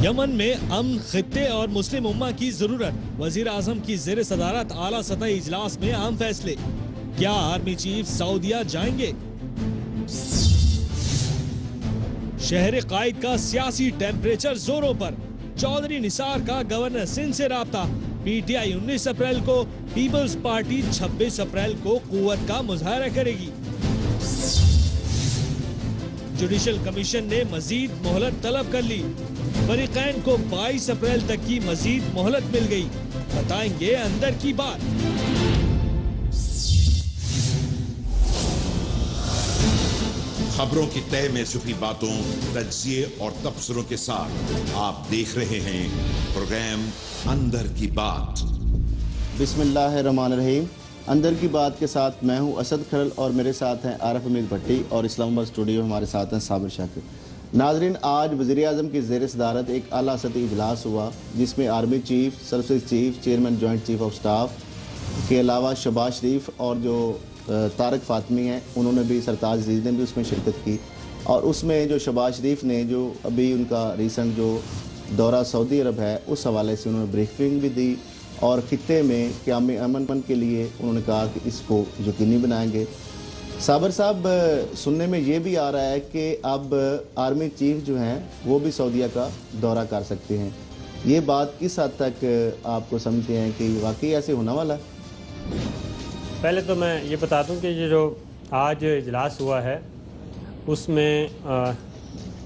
Yemen में अमन, खित्ते और मुस्लिम उम्मा की जरूरत। वजीर आजम की ज़ेर सदारत आला सतह इजलास में अहम फैसले। क्या आर्मी चीफ सऊदिया जाएंगे? शहर कायद का सियासी टेम्परेचर जोरों पर। चौधरी निसार का गवर्नर सिंध से राब्ता। पीटीआई 19 अप्रैल को, पीपल्स पार्टी 26 अप्रैल को कुव्वत का मुजाहरा करेगी। जुडिशल कमीशन ने मजीद मोहलत तलब कर ली। फरीकैन को 22 अप्रैल तक की मजीद मोहलत मिल गई। बताएंगे अंदर की बात। खबरों की तह में छुपी बातों, तज्जिए और तबसरों के साथ आप देख रहे हैं प्रोग्राम अंदर की बात। बिस्मिल्लाहिर्रहमानिर्रहीम। अंदर की बात के साथ मैं हूं असद खरल और मेरे साथ हैं आरिफ हमीद भट्टी और इस्लामाबाद स्टूडियो में हमारे साथ हैं साबिर शाकिर। नाजरीन, आज वज़ीर आज़म की ज़ेर सदारत एक आला सतही इजलास हुआ जिसमें army chief, services chief, chairman joint chief of staff के अलावा शहबाज शरीफ और जो तारक फातमी हैं उन्होंने भी, सरताज अजीज़ ने भी उसमें शिरकत की। और उसमें जो शहबाज शरीफ ने जो अभी उनका रिसेंट जो दौरा सऊदी अरब है उस हवाले से उन्होंने ब्रीफिंग भी दी और खित्ते में क़याम अमन के लिए उन्होंने कहा कि इसको यकीनी बनाएंगे। साबिर साहब, सुनने में ये भी आ रहा है कि अब आर्मी चीफ जो हैं वो भी सऊदीया का दौरा कर सकते हैं। ये बात किस हद तक आपको समझते हैं कि वाकई ऐसे होने वाला है? पहले तो मैं ये बता दूं कि ये जो आज इजलास हुआ है उसमें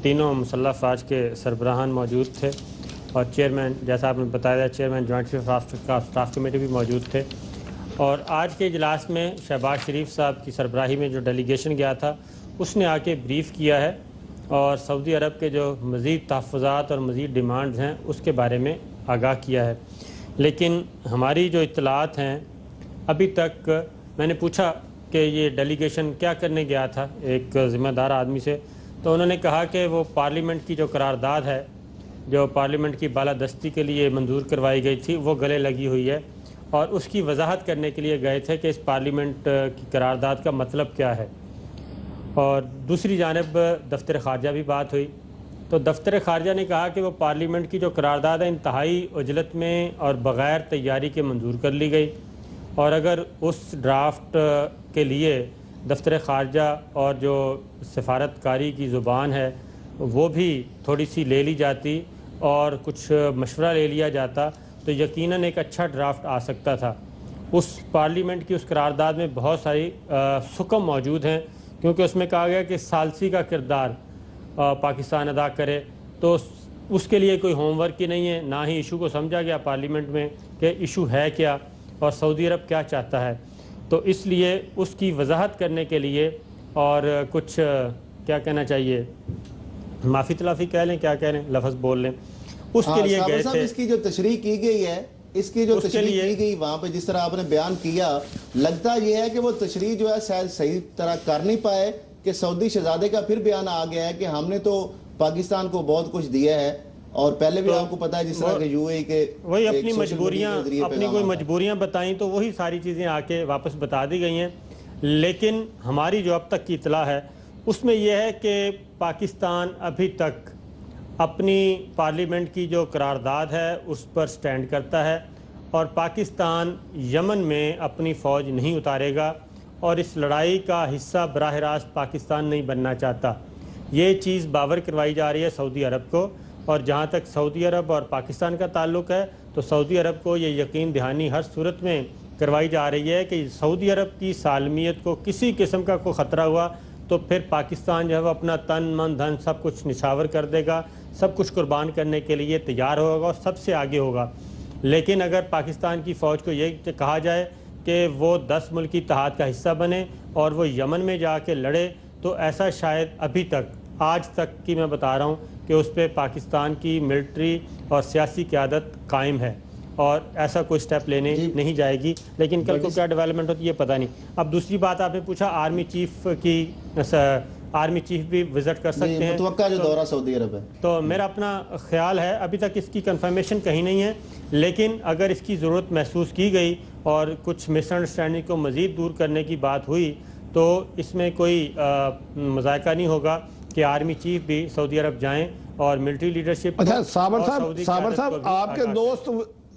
तीनों मुसल्लह अफवाज के सरबराहान मौजूद थे और चेयरमैन, जैसा आपने बताया, chairman joint chief of staff committee भी मौजूद थे। और आज के इजलास में शहबाज शरीफ साहब की सरबराही में जो डेलीगेशन गया था उसने आके ब्रीफ़ किया है और सऊदी अरब के जो मज़ीद तहफ़्फ़ुज़ात और मज़ीद डिमांड्स हैं उसके बारे में आगाह किया है। लेकिन हमारी जो इत्तलात हैं, अभी तक मैंने पूछा कि ये डेलीगेशन क्या करने गया था एक ज़िम्मेदार आदमी से, तो उन्होंने कहा कि वो पार्लियामेंट की जो करारदाद है जो पार्लियामेंट की बालादस्ती के लिए मंजूर करवाई गई थी वो गले लगी हुई है और उसकी वजाहत करने के लिए गए थे कि इस पार्लियामेंट की करारदाद का मतलब क्या है। और दूसरी जानिब दफ्तर ख़ारजा भी बात हुई तो दफ्तर ख़ारजा ने कहा कि वो पार्लियामेंट की जो करारदाद है इंतहाई उजलत में और बग़ैर तैयारी के मंजूर कर ली गई और अगर उस ड्राफ्ट के लिए दफ्तर ख़ारजा और जो सफारतकारी की ज़ुबान है वो भी थोड़ी सी ले ली जाती और कुछ मशवरा ले लिया जाता तो यकीनन एक अच्छा ड्राफ्ट आ सकता था। उस पार्लियामेंट की उस करारदाद में बहुत सारी सुकम मौजूद हैं क्योंकि उसमें कहा गया कि सालसी का किरदार पाकिस्तान अदा करे, तो उसके लिए कोई होमवर्क ही नहीं है, ना ही इशू को समझा गया पार्लियामेंट में कि इशू है क्या और सऊदी अरब क्या चाहता है। तो इसलिए उसकी वजाहत करने के लिए और कुछ क्या कहना चाहिए, माफ़ी तलाफ़ी कह लें, क्या कह लें, लफ्ज़ बोल लें, उसके लिए गए थे। इसकी जो तशरीह की गई है, इसकी जो तशरीह की गई वहाँ पे जिस तरह आपने बयान किया, लगता यह है कि वो तशरीह जो है शायद सही तरह कर नहीं पाए कि सऊदी शहजादे का फिर बयान आ गया है कि हमने तो पाकिस्तान को बहुत कुछ दिया है और पहले भी तो आपको पता है जिस तरह के यूएई के वही अपनी मजबूरियाँ, अपनी कोई मजबूरियाँ बताई तो वही सारी चीज़ें आके वापस बता दी गई हैं। लेकिन हमारी जो अब तक की इतला है उसमें यह है कि पाकिस्तान अभी तक अपनी पार्लियामेंट की जो करारदाद है उस पर स्टैंड करता है और पाकिस्तान यमन में अपनी फ़ौज नहीं उतारेगा और इस लड़ाई का हिस्सा बराह रास्त पाकिस्तान नहीं बनना चाहता। ये चीज़ बावर करवाई जा रही है सऊदी अरब को और जहाँ तक सऊदी अरब और पाकिस्तान का ताल्लुक़ है तो सऊदी अरब को ये यकीन दहानी हर सूरत में करवाई जा रही है कि सऊदी अरब की सालमियत को किसी किस्म का कोई ख़तरा हुआ तो फिर पाकिस्तान जो है वो अपना तन मन धन सब कुछ निछावर कर देगा, सब कुछ कुर्बान करने के लिए तैयार होगा और सबसे आगे होगा। लेकिन अगर पाकिस्तान की फ़ौज को ये कहा जाए कि वो 10 मुल्की इत्तेहाद का हिस्सा बने और वो यमन में जाके लड़े तो ऐसा शायद अभी तक, आज तक की मैं बता रहा हूँ कि उस पर पाकिस्तान की मिलिट्री और सियासी क़यादत कायम है और ऐसा कोई स्टेप लेने नहीं जाएगी। लेकिन कल को क्या डेवलपमेंट होती है पता नहीं। अब दूसरी बात आपने पूछा आर्मी चीफ की, आर्मी चीफ भी विजिट कर सकते हैं जो दौरा सऊदी अरब है, तो मेरा अपना ख्याल है अभी तक इसकी कंफर्मेशन कहीं नहीं है, लेकिन अगर इसकी ज़रूरत महसूस की गई और कुछ मिसअंडरस्टैंडिंग को मज़ीद दूर करने की बात हुई तो इसमें कोई मज़ायका नहीं होगा कि आर्मी चीफ भी सऊदी अरब जाएँ और मिलिट्री लीडरशिप को। अच्छा साबर और साहब, सऊदी साबर क़यादत को साहब भी आपके आगाह दोस्त,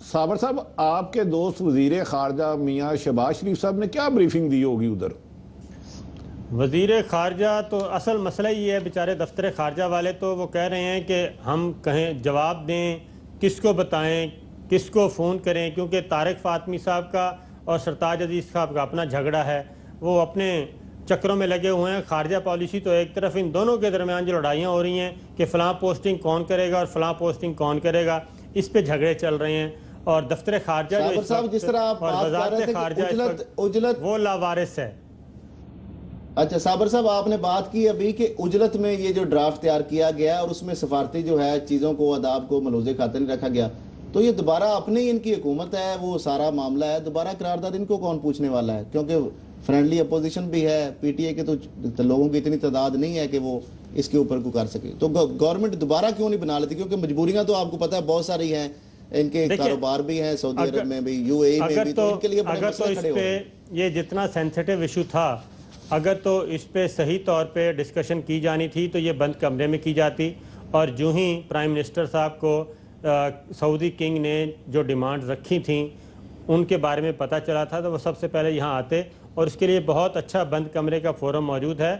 साबर साहब आपके दोस्त वजीर खारजा मियाँ शहबाज शरीफ साहब ने क्या ब्रीफिंग दी होगी उधर? वज़ीर ख़ारजा तो असल मसला ये है, बेचारे दफ्तर ख़ारजा वाले तो वो कह रहे हैं कि हम कहें जवाब दें, किसको बताएं, किसको फ़ोन करें, क्योंकि तारिक फ़ातमी साहब का और सरताज अजीज़ साहब का अपना झगड़ा है, वो अपने चक्रों में लगे हुए हैं। ख़ारजा पॉलिसी तो एक तरफ, इन दोनों के दरमियान जो लड़ाइयाँ हो रही हैं कि फ़लाँ पोस्टिंग कौन करेगा और फ़लाँ पोस्टिंग कौन करेगा, इस पर झगड़े चल रहे हैं। और दफ्तर ख़ारजा जो इस वक्त जिस तरह आप और बात कर रहे वज़ारत थे ख़ारजा कि इस वक्त उजलत वो लावारिस है। अच्छा साबर साहब, आपने बात की अभी कि उजलत में ये जो ड्राफ्ट तैयार किया गया और उसमें सफारती जो है चीज़ों को, अदाब को मलूज़े खातिर नहीं रखा गया, तो ये दोबारा अपनी इनकी हुकूमत है, वो सारा मामला है, दोबारा करारदाद इनको कौन पूछने वाला है? क्योंकि फ्रेंडली अपोजिशन भी है, पीटीए के तो लोगों की इतनी तादाद नहीं है कि वो इसके ऊपर को कर सके। तो गवर्नमेंट दोबारा क्यों नहीं बना लेती? क्योंकि मजबूरियां तो आपको पता है बहुत सारी हैं, इनके कारोबार भी हैं सऊदी अरब में भी, यूएई में भी, तो इनके लिए बड़े मसले खड़े हो रहे हैं। ये जितना सेंसिटिव इशू था, अगर तो इस पे सही तौर पे डिस्कशन की जानी थी तो ये बंद कमरे में की जाती, और जो ही प्राइम मिनिस्टर साहब को सऊदी किंग ने जो डिमांड रखी थी उनके बारे में पता चला था तो वो सबसे पहले यहाँ आते, और इसके लिए बहुत अच्छा बंद कमरे का फोरम मौजूद है।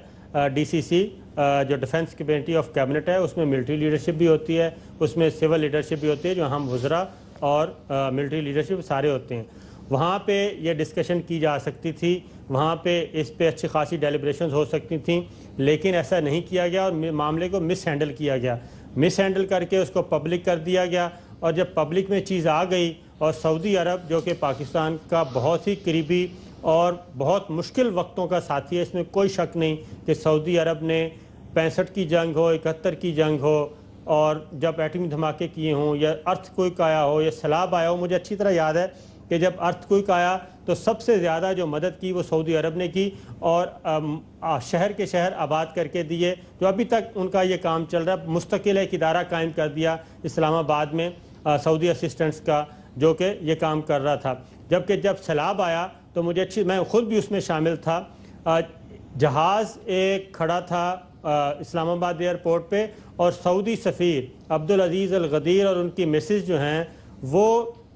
डीसीसी जो डिफेंस कमेटी ऑफ कैबिनेट है, उसमें मिलिट्री लीडरशिप भी होती है, उसमें सिविल लीडरशिप भी होती है, जो हम वज़रा और मिलिट्री लीडरशिप सारे होते हैं। वहाँ पे ये डिस्कशन की जा सकती थी, वहाँ पे इस पे अच्छी खासी डेलिब्रेशंस हो सकती थी, लेकिन ऐसा नहीं किया गया और मामले को मिस हैंडल किया गया। मिस हैंडल करके उसको पब्लिक कर दिया गया, और जब पब्लिक में चीज़ आ गई और सऊदी अरब जो कि पाकिस्तान का बहुत ही करीबी और बहुत मुश्किल वक्तों का साथी है, इसमें कोई शक नहीं कि सऊदी अरब ने 65 की जंग हो, 71 की जंग हो, और जब एटमी धमाके किए हों या अर्थक्वेक आया हो या सैलाब आया हो, मुझे अच्छी तरह याद है कि जब अर्थक्वेक आया तो सबसे ज़्यादा जो मदद की वो सऊदी अरब ने की, और शहर के शहर आबाद करके दिए, जो अभी तक उनका ये काम चल रहा है। मुस्तकिल एक इदारा कायम कर दिया इस्लामाबाद में सऊदी असिस्टेंट्स का, जो कि ये काम कर रहा था। जबकि जब सैलाब आया तो मुझे मैं ख़ुद भी उसमें शामिल था, जहाज़ एक खड़ा था इस्लामाबाद एयरपोर्ट पे, और सऊदी सफ़ीर अब्दुल अजीज़ अल गदीर और उनकी मिसेज जो हैं वो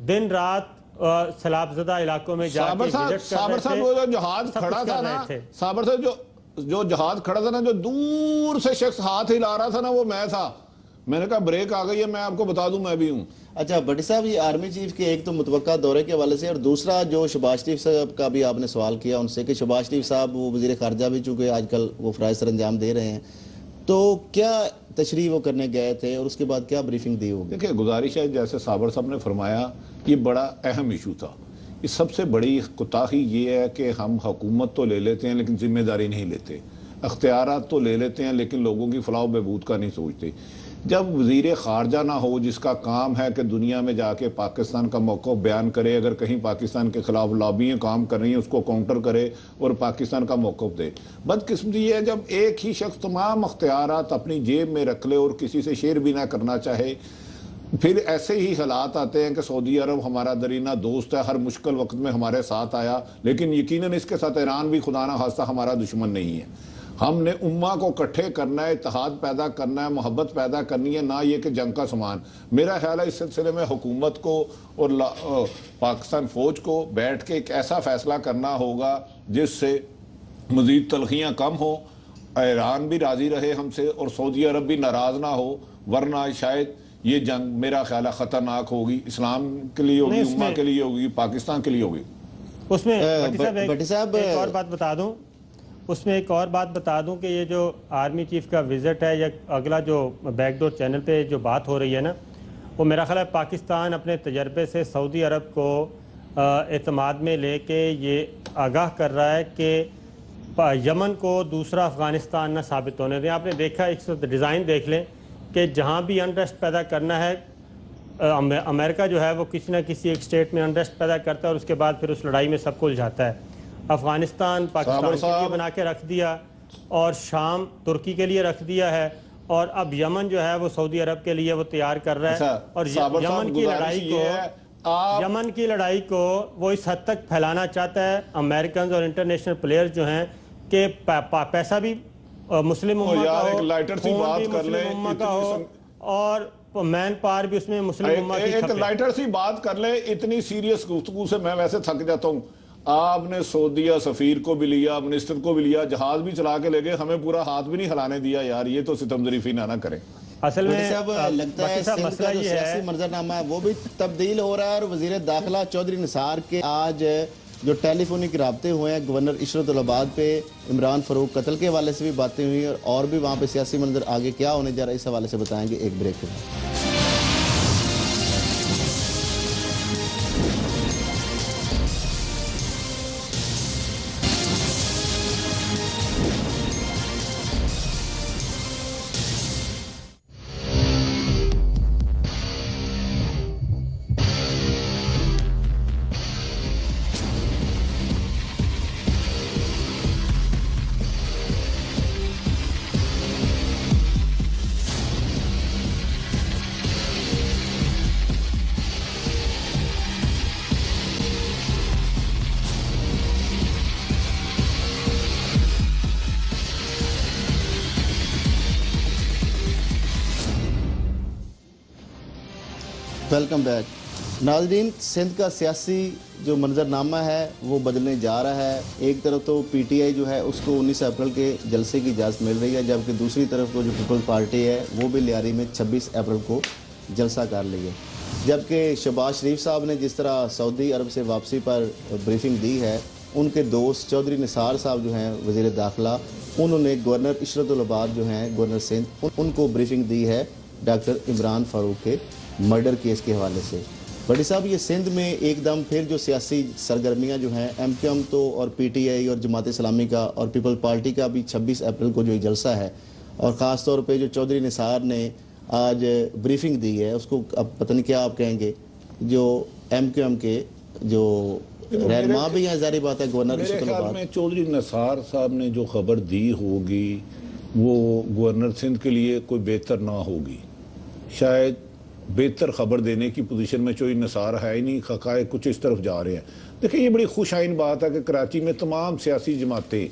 दिन रात सैलाबज़दा इलाकों में जाके विजिट कर रहे थे। साबर साहब वो जो जहाज खड़ा था ना, साबर साहब जो जहाज खड़ा था ना, जो दूर से शख्स हाथ हिला रहा था ना, वो मैं था। मैंने कहा ब्रेक आ गई है, मैं आपको बता दूं मैं भी हूँ। अच्छा भट्टी साहब, ये आर्मी चीफ के एक तो मुतवक्का दौरे के हवाले से, और दूसरा जो शहबाज शरीफ साहब का भी आपने सवाल किया उनसे कि शहबाज शरीफ साहब वो वज़ीर ख़ारजा भी चूँकि आजकल वो फ़राइज़ सर अंजाम दे रहे हैं, तो क्या तशरीह वो करने गए थे और उसके बाद क्या ब्रीफिंग दी होगी? देखिए गुजारिश है, जैसे साबर साहब ने फरमाया, ये बड़ा अहम इशू था। इस सबसे बड़ी कोताही ये है कि हम हुकूमत तो ले लेते हैं लेकिन जिम्मेदारी नहीं लेते, अख्तियारात तो ले लेते हैं लेकिन लोगों की फलाह बहबूद का नहीं सोचते। जब वज़ीर ख़ारजा ना हो जिसका काम है कि दुनिया में जाके पाकिस्तान का मौक़िफ़ बयान करे, अगर कहीं पाकिस्तान के ख़िलाफ़ लॉबियाँ काम कर रही हैं उसको काउंटर करे और पाकिस्तान का मौक़िफ़ दे। बदकिस्मती है जब एक ही शख्स तमाम अख्तियारात अपनी जेब में रख ले और किसी से शेयर भी ना करना चाहे। फिर ऐसे ही हालात आते हैं कि सऊदी अरब हमारा दरीना दोस्त है, हर मुश्किल वक्त में हमारे साथ आया, लेकिन यकीनन इसके साथ ईरान भी खुदा ना खास्ता हमारा दुश्मन नहीं है। हमने उम्मा को इकट्ठे करना है, इत्तेहाद पैदा करना है, मोहब्बत पैदा करनी है, ना ये कि जंग का सामान। मेरा ख्याल है इस सिलसिले में हुकूमत को और पाकिस्तान फ़ौज को बैठ के एक ऐसा फ़ैसला करना होगा जिससे मज़ीद तलखियाँ कम हो, ईरान भी राज़ी रहे हमसे और सऊदी अरब भी नाराज़ ना हो, वरना शायद ये जंग मेरा ख्याल है ख़तरनाक होगी, इस्लाम के लिए होगी, उम्मा के लिए होगी, पाकिस्तान के लिए होगी। उसमें भट्टी साहब एक और बात बता दूं, उसमें एक और बात बता दूं कि ये जो आर्मी चीफ का विज़िट है या अगला जो बैकडोर चैनल पे जो बात हो रही है ना, वो मेरा ख्याल है पाकिस्तान अपने तजर्बे से सऊदी अरब को एतमाद में लेके ये आगाह कर रहा है कि यमन को दूसरा अफ़गानिस्तान ना साबित होने दें। आपने देखा, एक डिज़ाइन देख लें कि जहाँ भी अनरेस्ट पैदा करना है, अमेरिका जो है वो किसी न किसी एक स्टेट में अनरेस्ट पैदा करता है और उसके बाद फिर उस लड़ाई में सबको उलझाता है। अफ़गानिस्तान पाकिस्तान के लिए बना के रख दिया और शाम तुर्की के लिए रख दिया है, और अब यमन जो है वो सऊदी अरब के लिए वो तैयार कर रहा है। और यमन की लड़ाई को वो इस हद तक फैलाना चाहता है, अमेरिकन और इंटरनेशनल प्लेयर्स जो हैं कि पैसा भी मुस्लिम उम्मा का हो, खून भी मुस्लिम उम्मा का हो, और मैन पावर भी उसमें मुस्लिम उम्मा की एक खपे। लाइटर सी बात कर ले, इतनी सीरियस गुफ्तगू से मैं वैसे थक जाता हूँ। आपने सऊदीया सफीर को भी लिया, मिनिस्टर को भी लिया, जहाज भी चला के ले गए, हमें पूरा हाथ भी नहीं हिलाने दिया। यार ये तो सितम ज़रीफ़ी ना करें। असल में साहब लगता है साहब सिंध मसला का जो ये सियासी है, मंजरनामा है वो भी तब्दील हो रहा है। और वजीर दाखिला चौधरी निसार के आज जो टेलीफोनिक राब्ते हुए हैं गवर्नर इशरतुल्लाबाद पे इमरान फारूक कत्ल के हवाले से भी बातें हुई और भी वहाँ पे सियासी मंजर आगे क्या होने जा रहा है इस हवाले से बताएंगे एक ब्रेक के बाद। वेलकम बैक नाज़रीन। सिंध का सियासी जो मंजरनामा है वो बदलने जा रहा है। एक तरफ तो पीटीआई जो है उसको 19 अप्रैल के जलसे की इजाज़त मिल रही है, जबकि दूसरी तरफ को जो पीपल्स पार्टी है वो भी लियारी में 26 अप्रैल को जलसा कर ली है। जबकि शहबाज शरीफ साहब ने जिस तरह सऊदी अरब से वापसी पर ब्रीफिंग दी है, उनके दोस्त चौधरी निसार साहब जो हैं वज़ीर दाखिला, उन्होंने गवर्नर इशरतुल्लाबाद जो हैं गवर्नर सिंध, उनको ब्रीफिंग दी है डॉक्टर इमरान फारूक के मर्डर केस के हवाले से। बड़ी साहब ये सिंध में एकदम फिर जो सियासी सरगर्मियां जो हैं एमक्यूएम तो और पीटीआई और जमात इस्लामी का और पीपल पार्टी का भी 26 अप्रैल को जो जलसा है, और ख़ास तौर पे जो चौधरी निसार ने आज ब्रीफिंग दी है उसको अब पता नहीं क्या आप कहेंगे, जो एमक्यूएम के जो रहनुमा भी हैं, जारी बात है गवर्नर मेरे ख्याल में चौधरी निसार साहब ने जो खबर दी होगी वो गवर्नर सिंध के लिए कोई बेहतर ना होगी। शायद बेहतर खबर देने की पोजीशन में चौधरी निसार है ही नहीं, हक़ाइक़ कुछ इस तरफ जा रहे हैं। देखिए ये बड़ी खुशाइन बात है कि कराची में तमाम सियासी जमातें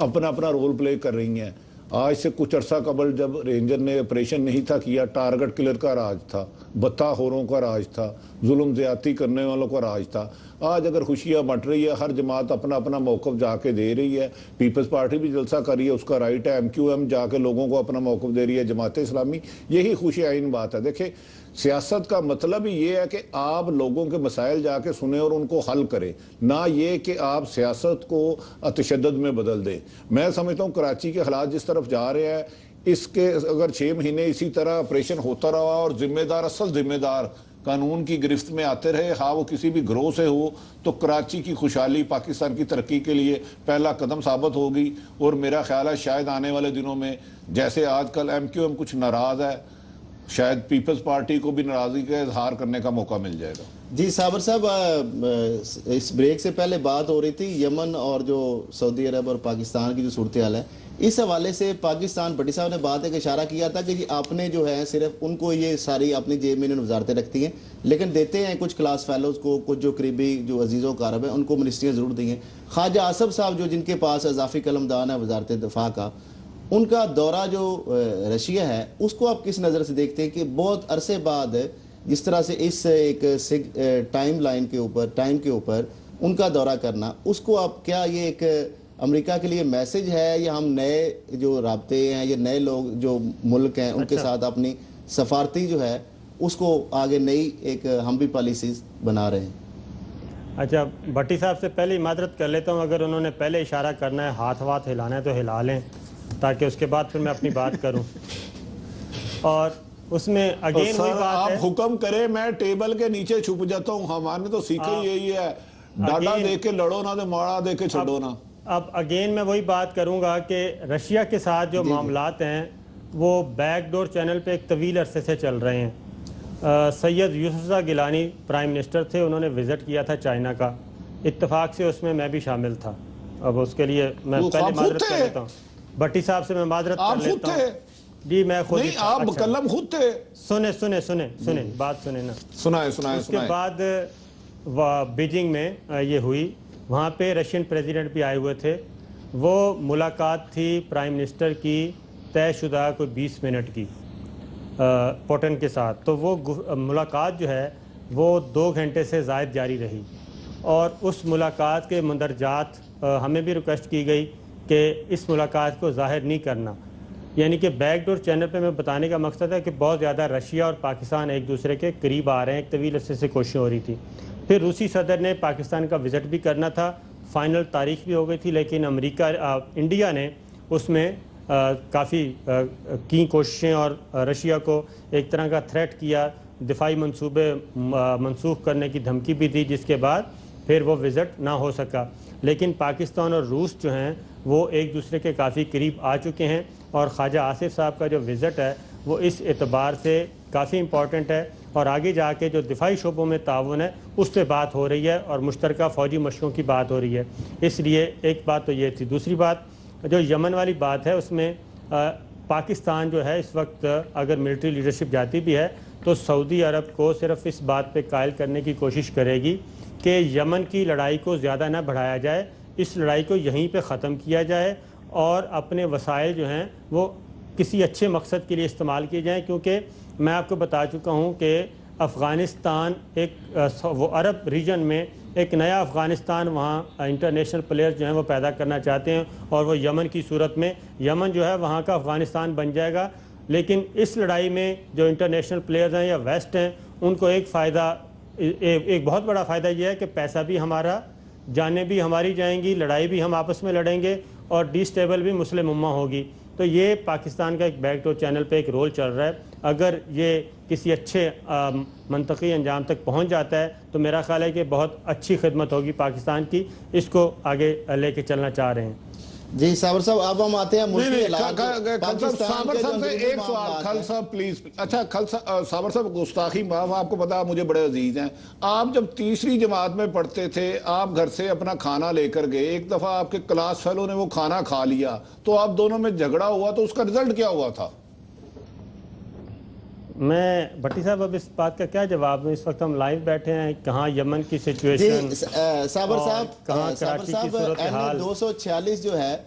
अपना अपना रोल प्ले कर रही हैं। आज से कुछ अरसा कबल जब रेंजर ने ऑपरेशन नहीं था किया, टारगेट किलर का राज था, बत्ताखोरों का राज था, जुल्म ज़्यादती करने वालों का राज था। आज अगर खुशियाँ बंट रही है, हर जमात अपना अपना मौक़िफ़ जाके दे रही है। पीपल्स पार्टी भी जलसा कर रही है, उसका राइट है। एमक्यूएम जाके लोगों को अपना मौक़िफ़ दे रही है, जमात इस्लामी। यही खुशियाइन बात है। देखिए सियासत का मतलब ही ये है कि आप लोगों के मसाइल जाके सुने और उनको हल करें, ना ये कि आप सियासत को तशद्दुद में बदल दें। मैं समझता हूँ कराची के हालात जिस तरफ जा रहे हैं, इसके अगर 6 महीने इसी तरह ऑपरेशन होता रहा और जिम्मेदार असल जिम्मेदार कानून की गिरफ्त में आते रहे, हाँ वो किसी भी ग्रोह से हो, तो कराची की खुशहाली पाकिस्तान की तरक्की के लिए पहला कदम साबित होगी। और मेरा ख्याल है शायद आने वाले दिनों में जैसे आजकल एमक्यूएम कुछ नाराज़ है, शायद पीपल्स पार्टी को भी नाराज़गी का इजहार करने का मौका मिल जाएगा। जी साबर साहब, इस ब्रेक से पहले बात हो रही थी यमन और जो सऊदी अरब और पाकिस्तान की जो सूरत हाल है, इस हवाले से पाकिस्तान भट्टी साहब ने बात एक इशारा किया था कि जी आपने जो है सिर्फ उनको ये सारी अपनी जेब में इन्होंने वजारतें रखती हैं, लेकिन देते हैं कुछ क्लास फेलोज को, कुछ जो करीबी जो अजीज़ों कारब है उनको मिनिस्ट्रियाँ ज़रूर दी हैं। ख्वाजा आसफ साहब जो जिनके पास इजाफी कलमदान है वजारत दिफा का, उनका दौरा जो रशिया है उसको आप किस नज़र से देखते हैं कि बहुत अरसे बाद जिस तरह से इस एक टाइम लाइन के ऊपर टाइम के ऊपर उनका दौरा करना, उसको आप क्या ये एक अमेरिका के लिए मैसेज है या हम नए जो राब्ते हैं या नए लोग जो मुल्क हैं उनके साथ अपनी सफारती जो है उसको आगे नई एक हम भी पॉलिसीज बना रहे हैं? अच्छा, भट्टी साहब से पहले ही माजरत कर लेता हूँ, अगर उन्होंने पहले इशारा करना है, हाथ वाथ हिलाना है तो हिला लें, ताकि उसके बाद फिर मैं अपनी बात करूं। और उसमें अगेन वही बात आप है, हुक्म करें, मैं टेबल के नीचे छुप जाता हूं। हमारे तो सीखा ही यही है, डाडा दे के लड़ो ना तो माड़ा दे के छड़ो ना। अब अगेन मैं वही बात करूंगा कि रशिया के साथ जो मामलात हैं वो बैकडोर चैनल पे एक तवील अरसे से चल रहे हैं। सैयद यूसुफ गिलानी प्राइम मिनिस्टर थे, उन्होंने विज़िट किया था चाइना का, इत्तेफाक से उसमें मैं भी शामिल था। अब उसके लिए मैं पहले माजरत कर लेता हूँ, भट्टी साहब से मैं माजरत कर लेता हूँ। जी मैं खुद नहीं, आप मुकल्लम खुद थे। सुने सुने सुने सुने बात सुने ना, सुनाए सुनाए। उसके बाद बीजिंग में ये हुई, वहाँ पे रशियन प्रेसिडेंट भी आए हुए थे। वो मुलाकात थी प्राइम मिनिस्टर की तयशुदा कोई 20 मिनट की। पुतिन के साथ, तो वो मुलाकात जो है वो 2 घंटे से ज़ायद जारी रही और उस मुलाकात के मंदरजात हमें भी रिक्वेस्ट की गई कि इस मुलाकात को ज़ाहिर नहीं करना, यानी कि बैकडोर चैनल पे मैं बताने का मकसद है कि बहुत ज़्यादा रशिया और पाकिस्तान एक दूसरे के करीब आ रहे हैं, एक तवील अरसे से कोशिश हो रही थी। फिर रूसी सदर ने पाकिस्तान का विज़िट भी करना था, फ़ाइनल तारीख भी हो गई थी, लेकिन इंडिया ने उसमें काफ़ी की कोशिशें और रशिया को एक तरह का थ्रेट किया, दिफाई मंसूबे मनसूख करने की धमकी भी दी, जिसके बाद फिर वो विज़िट ना हो सका। लेकिन पाकिस्तान और रूस जो हैं वो एक दूसरे के काफ़ी करीब आ चुके हैं और ख्वाजा आसिफ साहब का जो विज़िट है वो इस एतबार से काफ़ी इम्पॉर्टेंट है और आगे जाके जो दिफाई शोबों में ताउन है उस पर बात हो रही है और मुश्तरका फ़ौजी मशकों की बात हो रही है। इसलिए एक बात तो ये थी। दूसरी बात जो यमन वाली बात है उसमें पाकिस्तान जो है इस वक्त अगर मिलिट्री लीडरशिप जाती भी है तो सऊदी अरब को सिर्फ इस बात पे कायल करने की कोशिश करेगी कि यमन की लड़ाई को ज़्यादा ना बढ़ाया जाए, इस लड़ाई को यहीं पे ख़त्म किया जाए और अपने वसाइल जो हैं वो किसी अच्छे मकसद के लिए इस्तेमाल किए जाएँ। क्योंकि मैं आपको बता चुका हूँ कि अफ़गानिस्तान एक वो अरब रीजन में एक नया अफ़गानिस्तान वहाँ इंटरनेशनल प्लेयर्स जो हैं वो पैदा करना चाहते हैं और वो यमन की सूरत में यमन जो है वहाँ का अफ़गानिस्तान बन जाएगा। लेकिन इस लड़ाई में जो इंटरनेशनल प्लेयर्स हैं या वेस्ट हैं उनको एक फ़ायदा, एक बहुत बड़ा फ़ायदा यह है कि पैसा भी हमारा, जानें भी हमारी जाएंगी, लड़ाई भी हम आपस में लड़ेंगे और डिस्टेबल भी मुस्लिम उम्मा होगी। तो ये पाकिस्तान का एक बैकडोर चैनल पे एक रोल चल रहा है। अगर ये किसी अच्छे मंतकी अंजाम तक पहुंच जाता है तो मेरा ख्याल है कि बहुत अच्छी खिदमत होगी पाकिस्तान की, इसको आगे लेके चलना चाह रहे हैं। जी साबर साहब, अब हम आते हैं एक सवाल खल साहब प्लीज। अच्छा साबर साहब, गुस्ताखी माफ, आपको पता मुझे बड़े अजीज हैं। आप जब तीसरी जमात में पढ़ते थे आप घर से अपना खाना लेकर गए, एक दफा आपके क्लास फेलो ने वो खाना खा लिया तो आप दोनों में झगड़ा हुआ, तो उसका रिजल्ट क्या हुआ था? मैं भट्टी साहब अब इस बात का क्या जवाब दूं? इस वक्त हम लाइव बैठे हैं, कहाँ यमन की सिचुएशन, साबर साहब, कहाँ कराची की सूरत हाल। 246 जो है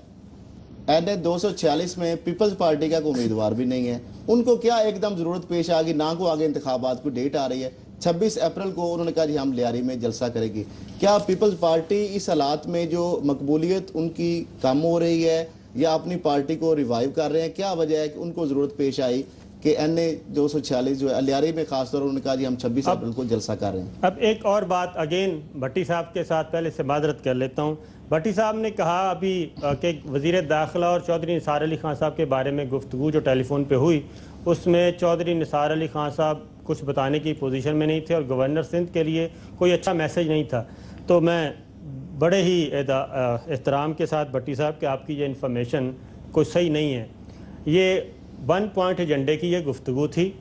NA 246 में पीपल्स पार्टी का कोई उम्मीदवार भी नहीं है, उनको क्या एकदम जरूरत पेश आ गई? ना को आगे इंतखाबात को डेट आ रही है 26 अप्रैल को, उन्होंने कहा जी हम लियारी में जलसा करेगी। क्या पीपल्स पार्टी इस हालात में जो मकबूलियत उनकी कम हो रही है या अपनी पार्टी को रिवाइव कर रहे हैं? क्या वजह है कि उनको जरूरत पेश आई कि NA 246 जो है लियारी में खासतौर उन्होंने कहा जी हम 26 अप्रैल को जलसा कर रहे हैं? अब एक और बात अगेन भट्टी साहब के साथ पहले से माजरत कर लेता हूँ। भट्टी साहब ने कहा अभी कि वज़ीर दाखिला और चौधरी निसार अली खान साहब के बारे में गुफ्तगू जो टेलीफोन पे हुई उसमें चौधरी निसार अली खान साहब कुछ बताने की पोजीशन में नहीं थे और गवर्नर सिंध के लिए कोई अच्छा मैसेज नहीं था। तो मैं बड़े ही एहतराम के साथ भट्टी साहब कि आपकी ये इन्फॉर्मेशन कोई सही नहीं है। ये 1 पॉइंट एजेंडे की ये गुफ्तगू थी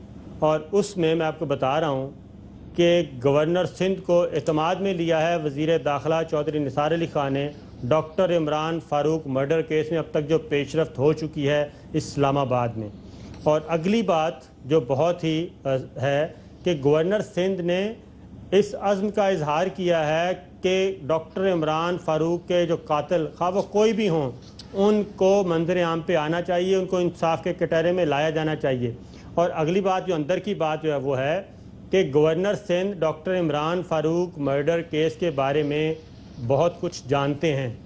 और उसमें मैं आपको बता रहा हूँ कि गवर्नर सिंध को एतमाद में लिया है वज़ीर दाखिला चौधरी निसार अली खान ने doctor Imran Farooq murder case में अब तक जो पेशरफ्त हो चुकी है इस्लामाबाद में। और अगली बात जो बहुत ही है कि गवर्नर सिंध ने इस अज़्म का इजहार किया है कि डॉक्टर इमरान फारूक के जो कातिल खा वो कोई भी हों उनको मंजर आम पे आना चाहिए, उनको इंसाफ के कटहरे में लाया जाना चाहिए। और अगली बात जो अंदर की बात जो है वो है कि governor Sindh doctor Imran Farooq murder case के बारे में बहुत कुछ जानते हैं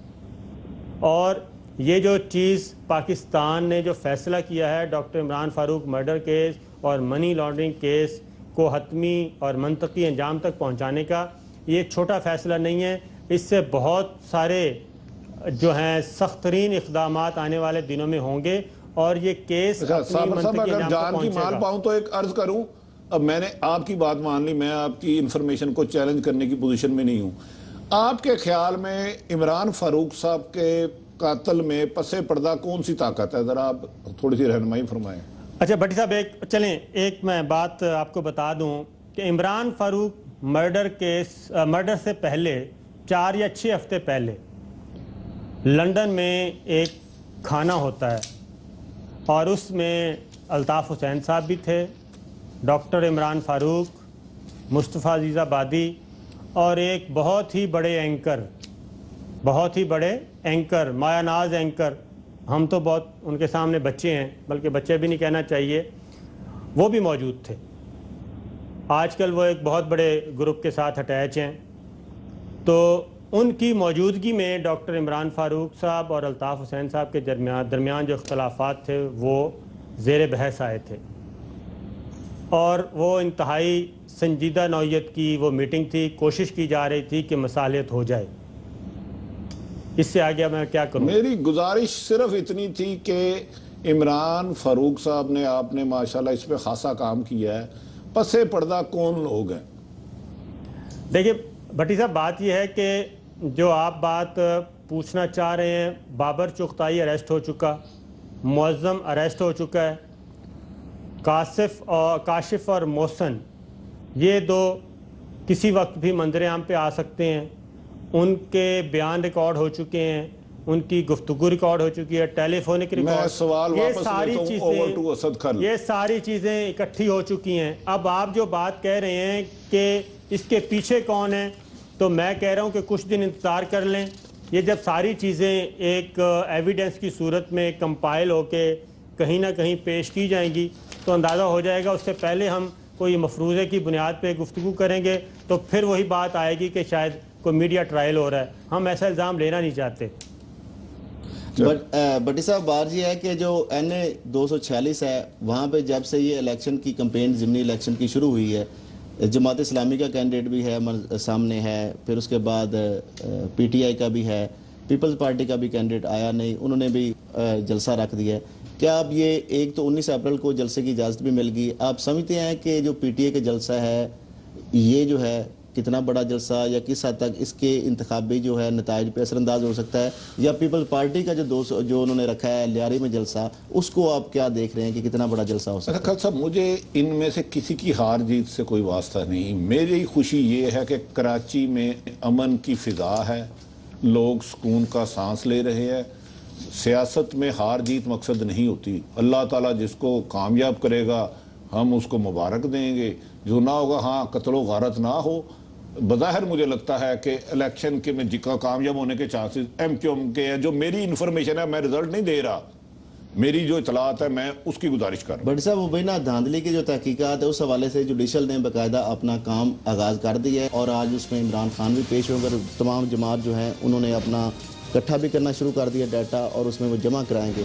और ये जो चीज़ पाकिस्तान ने जो फैसला किया है doctor Imran Farooq murder case और मनी लॉन्ड्रिंग केस को हतमी और मंतकी अंजाम तक पहुंचाने का, ये छोटा फैसला नहीं है। इससे बहुत सारे जो हैं सख्त तरीन इक़दाम आने वाले दिनों में होंगे और ये केस अगर जान की माल पाऊँ तो एक अर्ज करूँ, अब मैंने आपकी बात मान ली, मैं आपकी इंफॉर्मेशन को चैलेंज करने की पोजीशन में नहीं हूँ। आपके ख्याल में इमरान फारूक साहब के कातल में पसे पर्दा कौन सी ताकत है? ज़रा आप थोड़ी सी रहनुमाई फरमाएं। अच्छा भट्टी साहब, एक मैं बात आपको बता दूं कि इमरान फारूक मर्डर से पहले 4 या 6 हफ्ते पहले लंदन में एक खाना होता है और उसमें अल्ताफ़ हुसैन साहब भी थे, डॉक्टर इमरान फारूक, मुस्तफ़ा अजीज़ाबादी और एक बहुत ही बड़े एंकर मायानाज एंकर, हम तो बहुत उनके सामने बच्चे हैं, बल्कि बच्चे भी नहीं कहना चाहिए, वो भी मौजूद थे। आजकल वो एक बहुत बड़े ग्रुप के साथ अटैच हैं, तो उनकी मौजूदगी में डॉक्टर इमरान फ़ारूक साहब और अल्ताफ़ हुसैन साहब के दरमियान जो इख्तलाफात थे वो ज़ेर बहस आए थे, और वो इंतहाई संजीदा नौइयत की वो मीटिंग थी। कोशिश की जा रही थी कि मसालियत हो जाए। इससे आगे मैं क्या करूं? मेरी गुजारिश सिर्फ इतनी थी कि इमरान फारूक साहब ने, आपने माशाल्लाह इस पे खासा काम किया है, पसे पर्दा कौन लोग हैं? देखिए भट्टी साहब, बात यह है कि जो आप बात पूछना चाह रहे हैं, बाबर चुगताई अरेस्ट हो चुका, मुअज़्ज़म अरेस्ट हो चुका है, काशिफ और मोहसन ये दो किसी वक्त भी मंजर आम पे आ सकते हैं। उनके बयान रिकॉर्ड हो चुके हैं, उनकी गुफ्तगू रिकॉर्ड हो चुकी है, टेलीफोनिक रिकॉर्ड, सवाल ये वापस सारी लेता हूं, over to असद खान। ये सारी चीज़ें इकट्ठी हो चुकी हैं। अब आप जो बात कह रहे हैं कि इसके पीछे कौन है, तो मैं कह रहा हूं कि कुछ दिन इंतज़ार कर लें। ये जब सारी चीज़ें एक एविडेंस की सूरत में कंपाइल होके कहीं ना कहीं पेश की जाएंगी तो अंदाज़ा हो जाएगा। उससे पहले हम कोई मफरूज़े की बुनियाद पे गुफ्तगू करेंगे तो फिर वही बात आएगी कि शायद कोई मीडिया ट्रायल हो रहा है। हम ऐसा इल्ज़ाम लेना नहीं चाहते। बटी साहब, बात ये है कि जो NA 246 है, वहाँ पे जब से ये इलेक्शन की कंपेन, ज़िमनी इलेक्शन की शुरू हुई है, जमात इस्लामी का कैंडिडेट भी है सामने है, फिर उसके बाद PTI का भी है, पीपल्स पार्टी का भी कैंडिडेट आया नहीं, उन्होंने भी जलसा रख दिया है। क्या अब ये एक तो 19 अप्रैल को जलसे की इजाज़त भी मिल गई, आप समझते हैं कि जो PTI का जलसा है ये जो है कितना बड़ा जलसा, या किस हद तक इसके इंतखाबी जो है नताइज पे असरअंदाज हो सकता है, या पीपल्स पार्टी का जो उन्होंने रखा है लियारी में जलसा, उसको आप क्या देख रहे हैं कि कितना बड़ा जलसा हो सकता है? खान साहब, मुझे इनमें से किसी की हार जीत से कोई वास्ता नहीं। मेरी खुशी ये है कि कराची में अमन की फिजा है, लोग सुकून का सांस ले रहे हैं। सियासत में हार जीत मकसद नहीं होती। अल्लाह ताला जिसको कामयाब करेगा हम उसको मुबारक देंगे, जो ना होगा हाँ कत्लो गारत ना हो। बज़ाहिर मुझे लगता है कि इलेक्शन के में जिका कामयाब होने के चांसेस MQM के हैं। जो मेरी इन्फॉर्मेशन है, मैं रिजल्ट नहीं दे रहा, मेरी जो इतलात है मैं उसकी गुजारिश कर रहा हूँ। बट साहब, वो ना धांधली की जो तहकीकात है उस हवाले से जुडिशल ने बाकायदा अपना काम आगाज़ कर दिया है, और आज उसमें इमरान खान भी पेश होकर तमाम जमात जो है उन्होंने अपना इकट्ठा भी करना शुरू कर दिया डाटा, और उसमें वो जमा कराएंगे।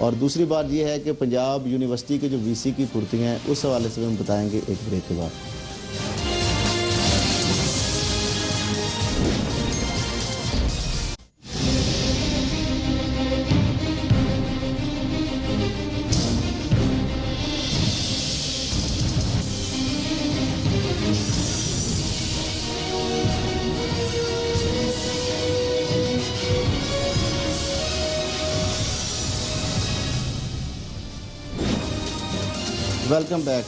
और दूसरी बात यह है कि पंजाब यूनिवर्सिटी के जो VC की फुर्तियाँ हैं उस हवाले से भी हम बताएंगे एक ब्रेक के बाद। Welcome back.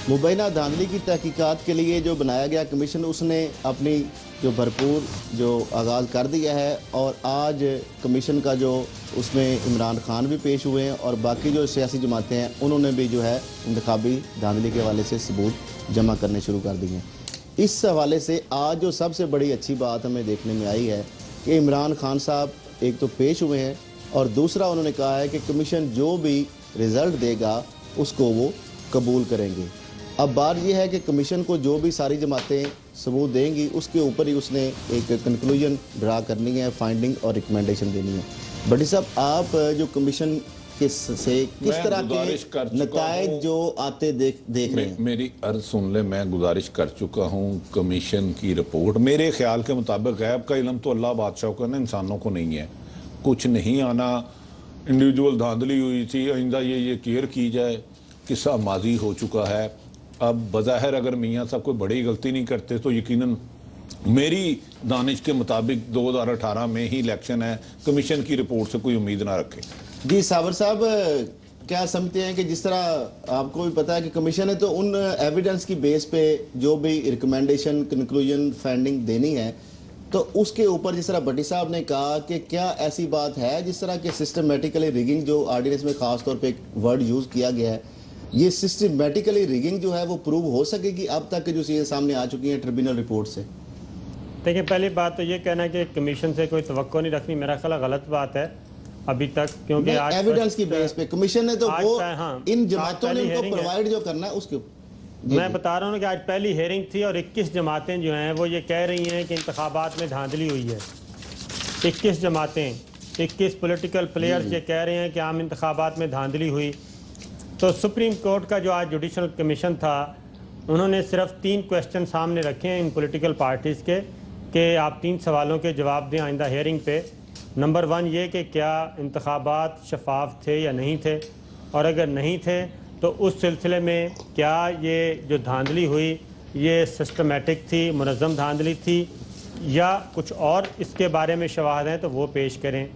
मुबैना धांधली की तहकीकात के लिए जो बनाया गया कमीशन, उसने अपनी जो भरपूर जो आगाज़ कर दिया है, और आज कमीशन का जो उसमें इमरान खान भी पेश हुए हैं और बाकी जो सियासी जमातें हैं उन्होंने भी जो है इंतखाबी धांधली के हवाले से सबूत जमा करने शुरू कर दिए हैं। इस हवाले से आज जो सबसे बड़ी अच्छी बात हमें देखने में आई है कि इमरान खान साहब एक तो पेश हुए हैं, और दूसरा उन्होंने कहा है कि कमीशन जो भी रिज़ल्ट देगा उसको वो कबूल करेंगे। अब बात यह है कि कमीशन को जो भी सारी जमातें सबूत देंगी उसके ऊपर ही उसने एक कंक्लूजन ड्रा करनी है, फाइंडिंग और रिकमेंडेशन देनी है। बड़ी साहब, आप जो कमीशन के से किस तरह के नताइज जो आते देख रहे हैं? मेरी अर्ज सुन ले, मैं गुजारिश कर चुका हूँ। कमीशन की रिपोर्ट मेरे ख्याल के मुताबिक, गैब का इल्म तो अल्लाह बादशाह को ना, इंसानों को नहीं है। कुछ नहीं आना, इंडिविजुअल धांधली हुई थी, आइंदा ये केयर की जाए, किस्सा माजी हो चुका है। अब बज़ाहिर अगर मियाँ साहब कोई बड़ी गलती नहीं करते तो यकीनन मेरी दानिश के मुताबिक 2018 में ही इलेक्शन है। कमीशन की रिपोर्ट से कोई उम्मीद ना रखे। जी साबर साहब, क्या समझते हैं कि जिस तरह आपको भी पता है कि कमीशन ने तो उन एविडेंस की बेस पे जो भी रिकमेंडेशन, कंक्लूजन, फाइंडिंग देनी है, तो उसके ऊपर जिस तरह भट्टी साहब ने कहा कि क्या ऐसी बात है जिस तरह के सिस्टमेटिकली रिगिंग, जो ऑर्डिनेंस में खास तौर पे एक वर्ड यूज़ किया गया है, ये सिस्टमेटिकली रिगिंग जो है वो प्रूव हो सकेगी अब तक के जो चीज़ें सामने आ चुकी हैं ट्रिब्यूनल रिपोर्ट से? देखिए, पहली बात तो ये कहना कि कमीशन से कोई तवक्को नहीं रखनी, मेरा ख्याल गलत बात है। अभी तक, क्योंकि आज एविडेंस की बेस पे कमीशन ने तो वो हाँ, इन जमातों ने उनको hearing है। प्रोवाइड जो करना है उसके मैं बता रहा हूँ कि आज पहली हेयरिंग थी और 21 जमातें जो हैं वो ये कह रही हैं कि इंतखाबात में धांधली हुई है। 21 जमातें, 21 पॉलिटिकल प्लेयर्स ये कह रहे हैं कि आम इंतखाबात में धांधली हुई। तो सुप्रीम कोर्ट का जो आज जुडिशल कमीशन था, उन्होंने सिर्फ 3 क्वेश्चन सामने रखे हैं इन पॉलिटिकल पार्टीज़ के कि आप 3 सवालों के जवाब दें आइंदा हेयरिंग पे। नंबर 1 ये कि क्या इंतखाबात शफाफ थे या नहीं थे, और अगर नहीं थे तो उस सिलसिले में क्या ये जो धांधली हुई ये सिस्टमेटिक थी, मुनज़्ज़म धांधली थी, या कुछ और इसके बारे में शवाहद हैं तो वो पेश करें।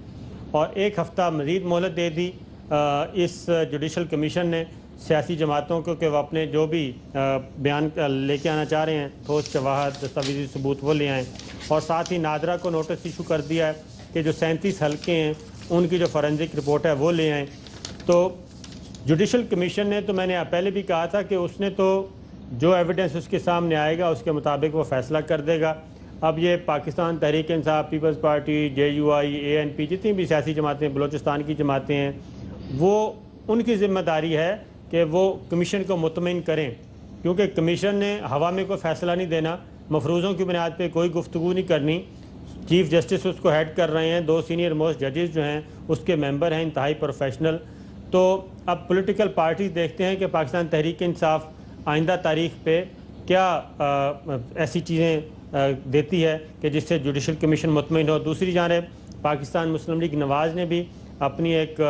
और 1 हफ़्ता मज़ीद मोहलत दे दी इस जुडिशल कमीशन ने सियासी जमातों को कि वो अपने जो भी बयान लेके आना चाह रहे हैं, ठोस शवाहद, दस्तावेजी सबूत वो ले आएँ। और साथ ही नादरा को नोटिस इशू कर दिया है कि जो 37 हल्के हैं उनकी जो फॉरेंसिक रिपोर्ट है वो ले आएँ। तो जुडिशल कमीशन ने, तो मैंने पहले भी कहा था कि उसने तो जो एविडेंस उसके सामने आएगा उसके मुताबिक वो फैसला कर देगा। अब ये Pakistan Tehreek Insaf, peoples party, JUI, ANP, जितनी भी सियासी जमातें, बलूचिस्तान की जमातें हैं, वो उनकी ज़िम्मेदारी है कि वो कमीशन को मुतमईन करें, क्योंकि कमीशन ने हवा में कोई फ़ैसला नहीं देना, मफरूज़ों की बुनियाद पर कोई गुफ्तगू नहीं करनी। चीफ़ जस्टिस उसको हेड कर रहे हैं, 2 सीनियर मोस्ट जजेस जो हैं उसके मेंबर हैं, इंतहाई प्रोफेशनल। तो अब पॉलिटिकल पार्टी देखते हैं कि पाकिस्तान तहरीक इंसाफ आइंदा तारीख पे क्या ऐसी चीज़ें देती है कि जिससे जुडिशल कमीशन मुतमईन हो। दूसरी जानिब पाकिस्तान मुस्लिम लीग नवाज़ ने भी अपनी एक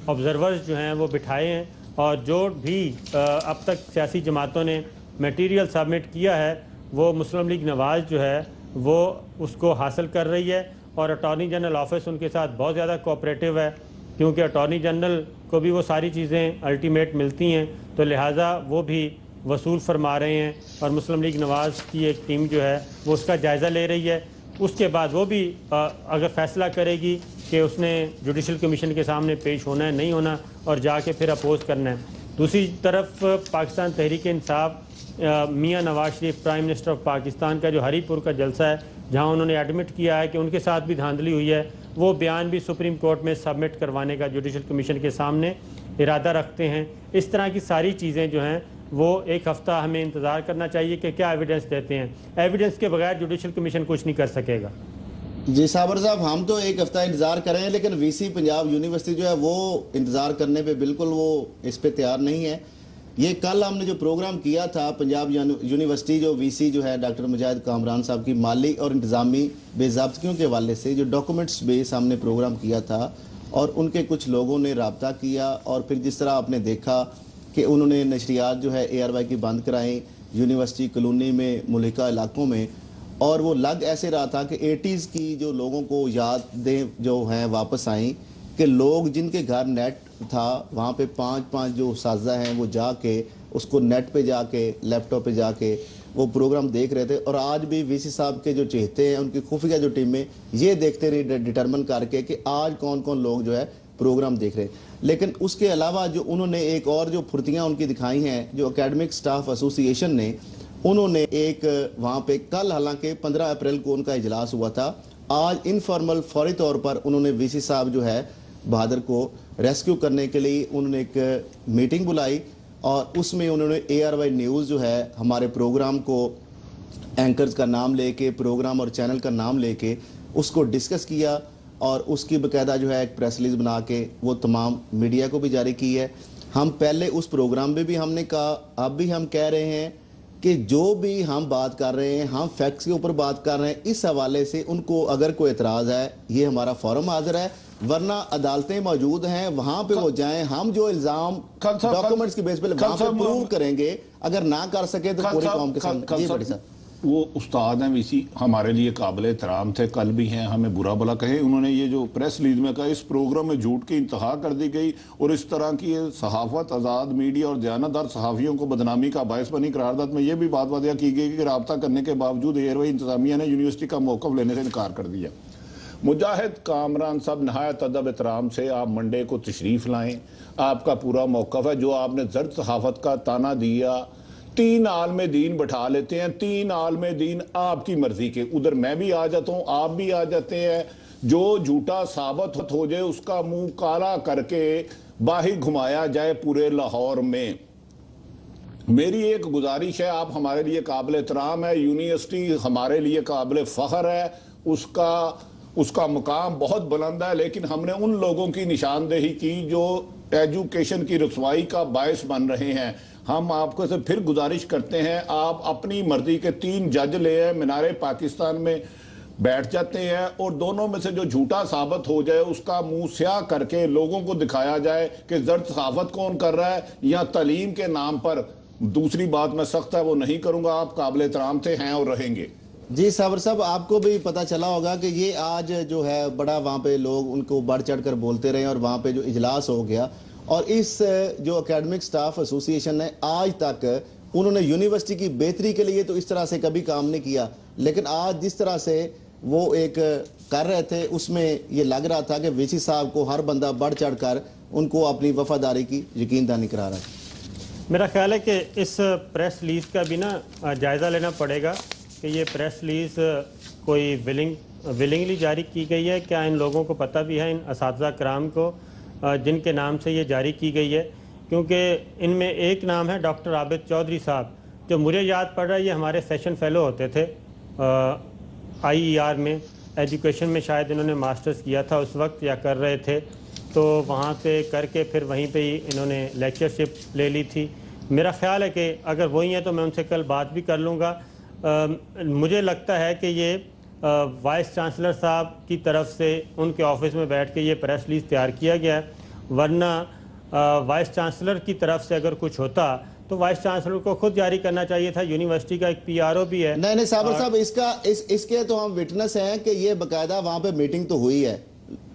ऑब्ज़र्वर्स जो हैं वो बिठाए हैं, और जो भी अब तक सियासी जमातों ने मटीरियल सबमिट किया है वो मुस्लिम लीग नवाज़ जो है वो उसको हासिल कर रही है। और अटॉर्नी जनरल ऑफिस उनके साथ बहुत ज़्यादा कोऑपरेटिव है, क्योंकि अटॉर्नी जनरल को भी वो सारी चीज़ें अल्टीमेट मिलती हैं, तो लिहाजा वो भी वसूल फरमा रहे हैं। और मुस्लिम लीग नवाज़ की एक टीम जो है वो उसका जायज़ा ले रही है। उसके बाद वो भी अगर फ़ैसला करेगी कि उसने जुडिशल कमीशन के सामने पेश होना है, नहीं होना, और जाके फिर अपोज करना है। दूसरी तरफ पाकिस्तान तहरीक इंसाफ मियाँ Nawaz Sharif, prime minister of Pakistan का जो हरीपुर का जलसा है जहाँ उन्होंने एडमिट किया है कि उनके साथ भी धांधली हुई है, वो बयान भी सुप्रीम कोर्ट में सबमिट करवाने का जुडिशल कमीशन के सामने इरादा रखते हैं। इस तरह की सारी चीज़ें जो हैं वो 1 हफ़्ता हमें इंतज़ार करना चाहिए कि क्या एविडेंस देते हैं। एविडेंस के बगैर जुडिशल कमीशन कुछ नहीं कर सकेगा। जी साबर साहब, हम तो 1 हफ्ता इंतज़ार करें, लेकिन VC पंजाब यूनिवर्सिटी जो है वो इंतज़ार करने पे बिल्कुल वो इस पे तैयार नहीं है। ये कल हमने जो प्रोग्राम किया था पंजाब यूनिवर्सिटी जो VC जो है डॉक्टर मुजाहिद कामरान साहब की माली और इंतज़ामी बेज़ाब्तियों के हवाले से जो डॉक्यूमेंट्स बेस हमने प्रोग्राम किया था, और उनके कुछ लोगों ने रब्ता किया, और फिर जिस तरह आपने देखा कि उन्होंने नशरियात जो है ARY की बंद कराई यूनिवर्सिटी कॉलोनी में, मुलिका इलाकों में, और वो लग ऐसे रहा था कि 80s की जो लोगों को यादें जो हैं वापस आई कि लोग जिनके घर नेट था वहाँ पे 5-5 जो साजा हैं वो जाके उसको नेट पे जाके लैपटॉप पे जाके वो प्रोग्राम देख रहे थे। और आज भी VC साहब के जो चहेते हैं, उनकी खुफिया जो टीमें ये देखते रही डिटरमिन करके कि आज कौन कौन लोग जो है प्रोग्राम देख रहे हैं। लेकिन उसके अलावा जो उन्होंने एक और जो फुर्तियाँ उनकी दिखाई हैं, जो एकेडमिक स्टाफ एसोसिएशन ने, उन्होंने एक वहाँ पे कल, हालांकि 15 अप्रैल को उनका इजलास हुआ था, आज इनफॉर्मल फौरी तौर पर उन्होंने VC साहब जो है बहादुर को रेस्क्यू करने के लिए उन्होंने एक मीटिंग बुलाई, और उसमें उन्होंने ARY न्यूज़ जो है हमारे प्रोग्राम को एंकर्स का नाम लेके, प्रोग्राम और चैनल का नाम लेके उसको डिस्कस किया, और उसकी बाकायदा जो है एक प्रेस रिलीज बना के वो तमाम मीडिया को भी जारी की है। हम पहले उस प्रोग्राम में भी हमने कहा, अब भी हम कह रहे हैं कि जो भी हम बात कर रहे हैं हम फैक्ट्स के ऊपर बात कर रहे हैं। इस हवाले से उनको अगर कोई एतराज़ है, ये हमारा फोरम हाजिर है, वरना अदालतें मौजूद हैं, वहां पे वो जाएं, हम जो इल्ज़ाम डॉक्यूमेंट्स की बेस पे वहां पे प्रूव करेंगे। अगर ना कर सके तो पूरी कौम के सामने। जी बड़ी साहब, वो उस्ताद हैं VC, हमारे लिए काबिल एहतराम थे, कल भी हैं, हमें बुरा भला कहे। उन्होंने ये जो प्रेस रिलीज में कहा, इस प्रोग्राम में झूठ की इंतहा कर दी गई, और इस तरह की सहाफत, आज़ाद मीडिया और दयानतदार सहाफ़ियों को बदनामी का बायस बनी करारदाद में यह भी बात वादिया की गई कि रब्ता करने के बावजूद ARY इंतजामिया ने यूनिवर्सिटी का मौक़िफ़ लेने से इनकार कर दिया। मुजाहिद कामरान साहब, नहायत अदब एहतराम से आप मंडे को तशरीफ़ लाएँ, आपका पूरा मौक़िफ़ है। जो आपने जर्द सहाफ़त का ताना दिया 3 आलम दीन बैठा लेते हैं, 3 आलम दीन आपकी मर्जी के, उधर मैं भी आ जाता हूं, आप भी आ जाते हैं, जो झूठा साबित हो जाए उसका मुंह काला करके बाहर घुमाया जाए पूरे लाहौर में। मेरी एक गुजारिश है, आप हमारे लिए काबिल एहतराम है, यूनिवर्सिटी हमारे लिए काबिल फ़ख्र है, उसका मुकाम बहुत बुलंद है, लेकिन हमने उन लोगों की निशानदेही की जो एजुकेशन की रसवाई का बायस बन रहे हैं। हम आपको से फिर गुजारिश करते हैं, आप अपनी मर्जी के 3 जज ले आए, मीनारे पाकिस्तान में बैठ जाते हैं और दोनों में से जो झूठा साबित हो जाए उसका मुंह स्याह करके लोगों को दिखाया जाए कि जर्द सहाफत कौन कर रहा है या तालीम के नाम पर। दूसरी बात मैं सख्त है वो नहीं करूंगा, आप काबिल एहतराम थे, हैं और रहेंगे। जी साबर साहब, आपको भी पता चला होगा कि ये आज जो है बड़ा वहाँ पे लोग उनको बढ़ चढ़ कर बोलते रहे और वहाँ पे जो इजलास हो गया, और इस जो एकेडमिक स्टाफ एसोसिएशन है आज तक उन्होंने यूनिवर्सिटी की बेहतरी के लिए तो इस तरह से कभी काम नहीं किया, लेकिन आज जिस तरह से वो एक कर रहे थे उसमें ये लग रहा था कि वीसी साहब को हर बंदा बढ़ चढ़ कर उनको अपनी वफादारी की यकीनदानी करा रहा है। मेरा ख्याल है कि इस प्रेस रिलीज़ का भी ना जायज़ा लेना पड़ेगा कि ये प्रेस रिलीज़ कोई विलिंगली जारी की गई है, क्या इन लोगों को पता भी है, इन असातिज़ा कराम को जिनके नाम से ये जारी की गई है, क्योंकि इनमें एक नाम है डॉक्टर आबिद चौधरी साहब, जो मुझे याद पड़ रहा है ये हमारे सेशन फेलो होते थे IER में, एजुकेशन में शायद इन्होंने मास्टर्स किया था उस वक्त या कर रहे थे, तो वहाँ से करके फिर वहीं पे ही इन्होंने लेक्चरशिप ले ली थी। मेरा ख्याल है कि अगर वही है तो मैं उनसे कल बात भी कर लूँगा। मुझे लगता है कि ये वाइस चांसलर साहब की तरफ से उनके ऑफिस में बैठ के ये प्रेस रिलीज़ तैयार किया गया है, वरना वाइस चांसलर की तरफ से अगर कुछ होता तो वाइस चांसलर को खुद जारी करना चाहिए था। यूनिवर्सिटी का एक PRO भी है। नहीं साबर साहब, इसके तो हम विटनेस हैं कि ये बकायदा वहाँ पे मीटिंग तो हुई है,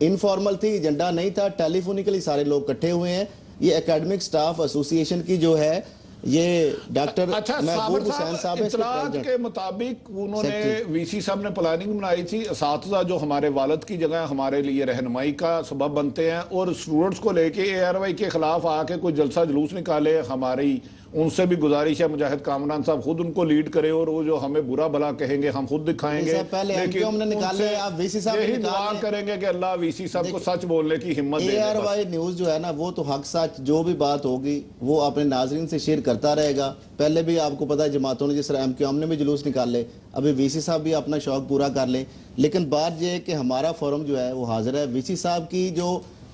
इनफॉर्मल थी, एजेंडा नहीं था, टेलीफोनिकली सारे लोग इकट्ठे हुए हैं। ये एकेडमिक स्टाफ एसोसिएशन की जो है ये डॉक्टर महबूब हुसैन साहब इत्तलात के मुताबिक उन्होंने वीसी साहब ने प्लानिंग बनाई थी, असातिज़ा जो हमारे वालिद की जगह हमारे लिए रहनुमाई का सबब बनते हैं और स्टूडेंट्स को लेके ARY के खिलाफ आके कोई जलसा जुलूस निकाले, हमारी उनसे भी गुजारिश है मुजाहिद कामरान साहब खुद उनको लीड करे और वो जो हमें बुरा भला कहेंगे हम खुद दिखाएंगे, लेकिन हमने निकाले, आप वीसी साहब यही दुआ करेंगे कि अल्लाह वीसी साहब को सच बोलने की हिम्मत दे। ARY न्यूज़ जो है ना वो तो हक सच जो भी बात होगी वो अपने नाजरीन से शेयर करता रहेगा। पहले भी आपको पता है जमातों ने जिस तरह MQM ने भी जुलूस निकाले, अभी वीसी साहब भी अपना शौक पूरा कर लें, लेकिन बात यह है कि हमारा फोरम जो है वो हाजिर है। वीसी साहब की जो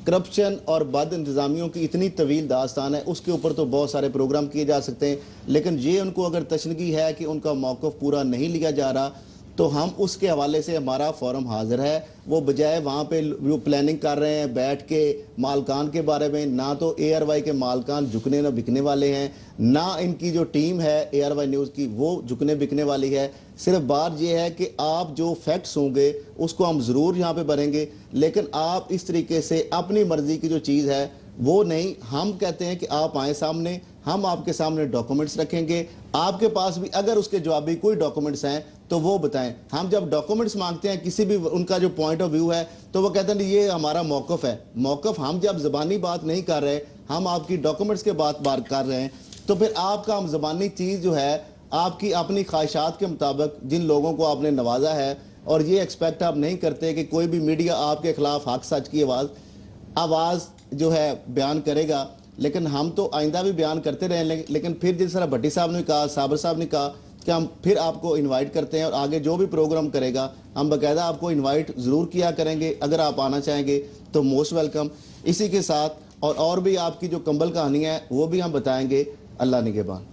करप्शन और बद इंतज़ामियों की इतनी तवील दास्तान है उसके ऊपर तो बहुत सारे प्रोग्राम किए जा सकते हैं, लेकिन ये उनको अगर तशनगी है कि उनका मौक़िफ़ पूरा नहीं लिया जा रहा तो हम उसके हवाले से हमारा फोरम हाजिर है। वो बजाय वहाँ पे जो प्लानिंग कर रहे हैं बैठ के मालकान के बारे में, ना तो ARY के मालकान झुकने न बिकने वाले हैं, ना इनकी जो टीम है ARY न्यूज़ की वो झुकने बिकने वाली है। सिर्फ बात यह है कि आप जो फैक्ट्स होंगे उसको हम ज़रूर यहाँ पे भरेंगे, लेकिन आप इस तरीके से अपनी मर्जी की जो चीज़ है वो नहीं। हम कहते हैं कि आप आए सामने, हम आपके सामने डॉक्यूमेंट्स रखेंगे, आपके पास भी अगर उसके जवाबी कोई डॉक्यूमेंट्स हैं तो वो बताएं। हम जब डॉक्यूमेंट्स मांगते हैं किसी भी उनका जो पॉइंट ऑफ व्यू है तो वो कहते हैं ये हमारा मौक़िफ़ है। मौक़िफ़ हम जब ज़बानी बात नहीं कर रहे, हम आपकी डॉक्यूमेंट्स के बात कर रहे हैं, तो फिर आपका हम ज़बानी चीज़ जो है आपकी अपनी ख्वाहिशात के मुताबिक जिन लोगों को आपने नवाजा है, और ये एक्सपेक्ट आप नहीं करते कि कोई भी मीडिया आपके खिलाफ हक सच की आवाज़ जो है बयान करेगा, लेकिन हम तो आइंदा भी बयान करते रहे। लेकिन फिर जिस तरह भट्टी साहब ने कहा, साबर साहब ने कहा कि हम फिर आपको इनवाइट करते हैं और आगे जो भी प्रोग्राम करेगा हम बाकायदा आपको इनवाइट ज़रूर किया करेंगे। अगर आप आना चाहेंगे तो मोस्ट वेलकम। इसी के साथ और भी आपकी जो कंबल कहानी है वो भी हम बताएंगे। अल्लाह निगहबान।